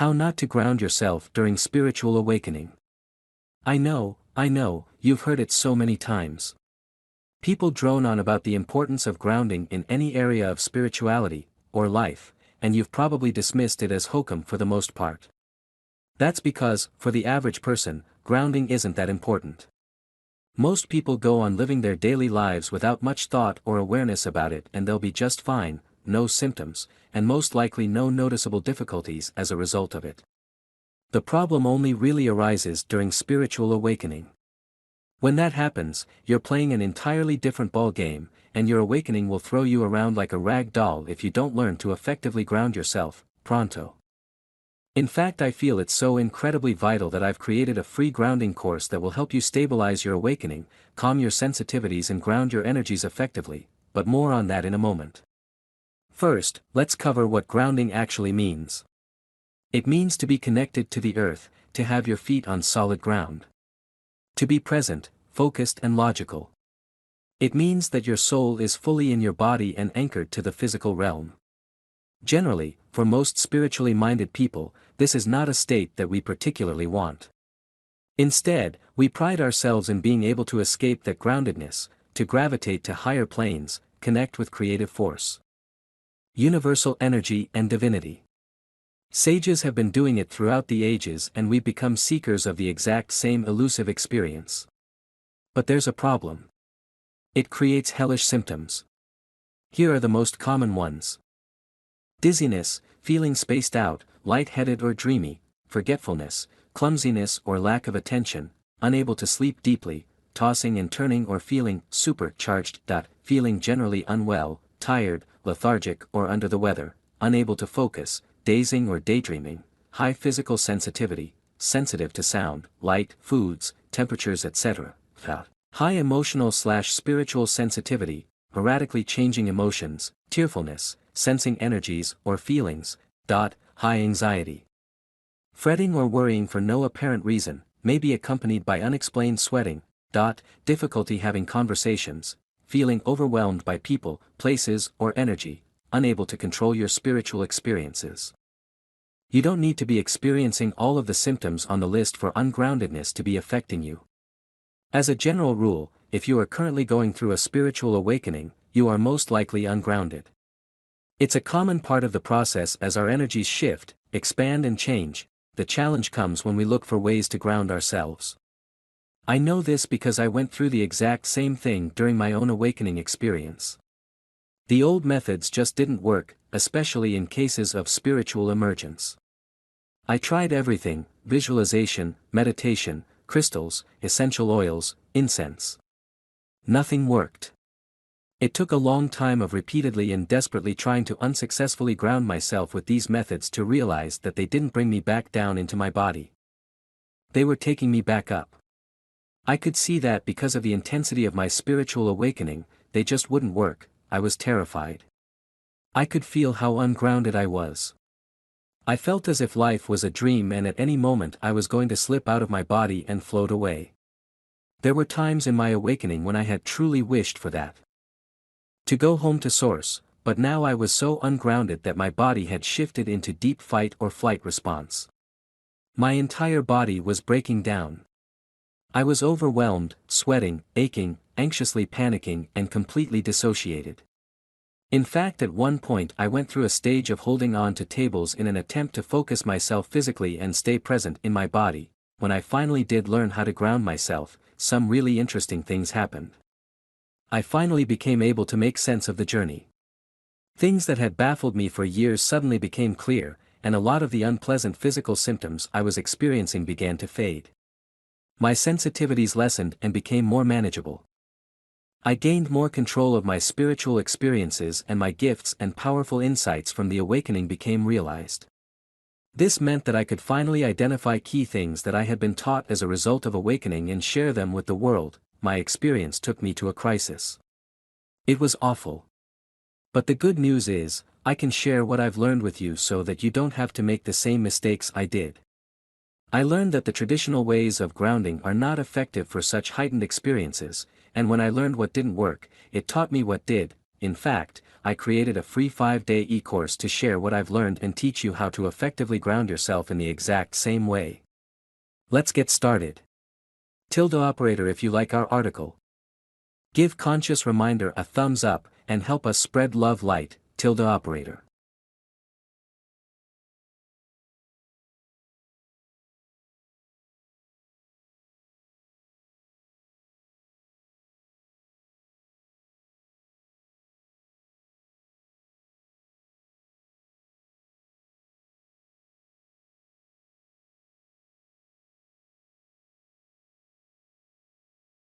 How not to ground yourself during spiritual awakening. I know, you've heard it so many times. People drone on about the importance of grounding in any area of spirituality, or life, and you've probably dismissed it as hokum for the most part. That's because, for the average person, grounding isn't that important. Most people go on living their daily lives without much thought or awareness about it, and they'll be just fine, no symptoms, and most likely no noticeable difficulties as a result of it. The problem only really arises during spiritual awakening. When that happens, you're playing an entirely different ball game, and your awakening will throw you around like a rag doll if you don't learn to effectively ground yourself, pronto. In fact, I feel it's so incredibly vital that I've created a free grounding course that will help you stabilize your awakening, calm your sensitivities and ground your energies effectively, but more on that in a moment. First, let's cover what grounding actually means. It means to be connected to the earth, to have your feet on solid ground. To be present, focused and logical. It means that your soul is fully in your body and anchored to the physical realm. Generally, for most spiritually minded people, this is not a state that we particularly want. Instead, we pride ourselves in being able to escape that groundedness, to gravitate to higher planes, connect with creative force. Universal energy and divinity. Sages have been doing it throughout the ages, and we've become seekers of the exact same elusive experience. But there's a problem. It creates hellish symptoms. Here are the most common ones. Dizziness, feeling spaced out, lightheaded or dreamy, forgetfulness, clumsiness or lack of attention, unable to sleep deeply, tossing and turning or feeling supercharged. Feeling generally unwell, tired, lethargic or under the weather, unable to focus, dazing or daydreaming, high physical sensitivity, sensitive to sound, light, foods, temperatures etc. High emotional/spiritual sensitivity, erratically changing emotions, tearfulness, sensing energies or feelings. High anxiety. Fretting or worrying for no apparent reason, may be accompanied by unexplained sweating. Difficulty having conversations, feeling overwhelmed by people, places or energy, unable to control your spiritual experiences. You don't need to be experiencing all of the symptoms on the list for ungroundedness to be affecting you. As a general rule, if you are currently going through a spiritual awakening, you are most likely ungrounded. It's a common part of the process as our energies shift, expand and change. The challenge comes when we look for ways to ground ourselves. I know this because I went through the exact same thing during my own awakening experience. The old methods just didn't work, especially in cases of spiritual emergence. I tried everything: visualization, meditation, crystals, essential oils, incense. Nothing worked. It took a long time of repeatedly and desperately trying to unsuccessfully ground myself with these methods to realize that they didn't bring me back down into my body. They were taking me back up. I could see that because of the intensity of my spiritual awakening, they just wouldn't work. I was terrified. I could feel how ungrounded I was. I felt as if life was a dream and at any moment I was going to slip out of my body and float away. There were times in my awakening when I had truly wished for that. To go home to source, but now I was so ungrounded that my body had shifted into deep fight or flight response. My entire body was breaking down. I was overwhelmed, sweating, aching, anxiously panicking and completely dissociated. In fact, at one point I went through a stage of holding on to tables in an attempt to focus myself physically and stay present in my body. When I finally did learn how to ground myself, some really interesting things happened. I finally became able to make sense of the journey. Things that had baffled me for years suddenly became clear, and a lot of the unpleasant physical symptoms I was experiencing began to fade. My sensitivities lessened and became more manageable. I gained more control of my spiritual experiences, and my gifts and powerful insights from the awakening became realized. This meant that I could finally identify key things that I had been taught as a result of awakening and share them with the world. My experience took me to a crisis. It was awful. But the good news is, I can share what I've learned with you so that you don't have to make the same mistakes I did. I learned that the traditional ways of grounding are not effective for such heightened experiences, and when I learned what didn't work, it taught me what did. In fact, I created a free 5-day e-course to share what I've learned and teach you how to effectively ground yourself in the exact same way. Let's get started. Tilde operator, if you like our article, give conscious reminder a thumbs up, and help us spread love light, tilde operator.